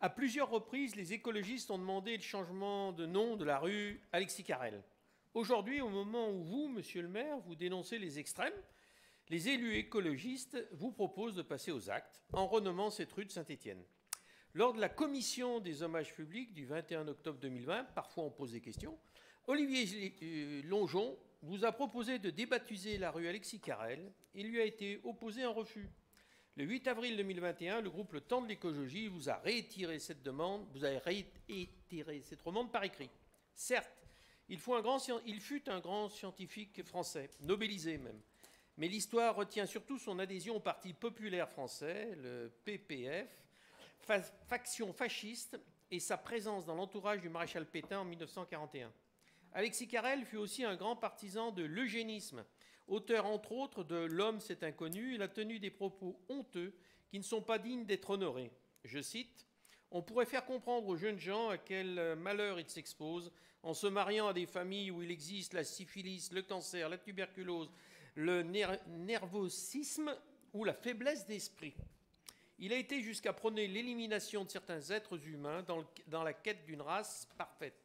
À plusieurs reprises, les écologistes ont demandé le changement de nom de la rue Alexis Carrel. Aujourd'hui, au moment où vous, monsieur le maire, vous dénoncez les extrêmes, les élus écologistes vous proposent de passer aux actes en renommant cette rue de Saint-Étienne. Lors de la commission des hommages publics du 21 octobre 2020, parfois on pose des questions, Olivier Longeon vous a proposé de débaptiser la rue Alexis Carrel et lui a été opposé un refus. Le 8 avril 2021, le groupe Le Temps de l'écologie vous a réitéré cette demande, par écrit. Certes, il fut un grand scientifique français, nobelisé même. Mais l'histoire retient surtout son adhésion au Parti populaire français, le PPF, faction fasciste, et sa présence dans l'entourage du maréchal Pétain en 1941. Alexis Carrel fut aussi un grand partisan de l'eugénisme. Auteur entre autres de L'homme c'est inconnu, il a tenu des propos honteux qui ne sont pas dignes d'être honorés. Je cite, « On pourrait faire comprendre aux jeunes gens à quel malheur ils s'exposent en se mariant à des familles où il existe la syphilis, le cancer, la tuberculose, le nervosisme ou la faiblesse d'esprit. » Il a été jusqu'à prôner l'élimination de certains êtres humains dans la quête d'une race parfaite.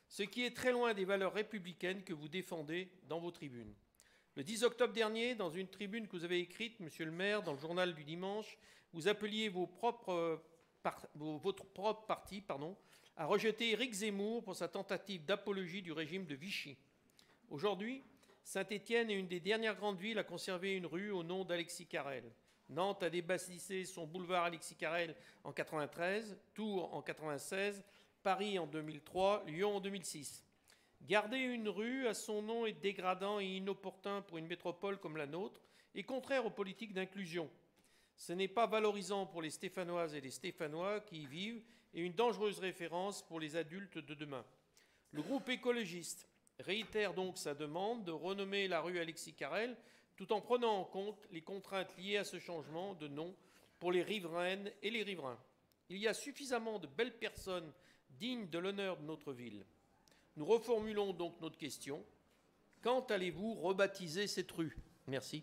Ce qui est très loin des valeurs républicaines que vous défendez dans vos tribunes. Le 10 octobre dernier, dans une tribune que vous avez écrite, monsieur le maire, dans le journal du dimanche, vous appeliez votre propre parti à rejeter Éric Zemmour pour sa tentative d'apologie du régime de Vichy. Aujourd'hui, Saint-Étienne est une des dernières grandes villes à conserver une rue au nom d'Alexis Carrel. Nantes a débaptisé son boulevard Alexis Carrel en 1993, Tours en 1996, Paris en 2003, Lyon en 2006. Garder une rue à son nom est dégradant et inopportun pour une métropole comme la nôtre et contraire aux politiques d'inclusion. Ce n'est pas valorisant pour les Stéphanoises et les Stéphanois qui y vivent et une dangereuse référence pour les adultes de demain. Le groupe écologiste réitère donc sa demande de renommer la rue Alexis Carrel tout en prenant en compte les contraintes liées à ce changement de nom pour les riveraines et les riverains. Il y a suffisamment de belles personnes dignes de l'honneur de notre ville. Nous reformulons donc notre question. Quand allez-vous rebaptiser cette rue ? Merci.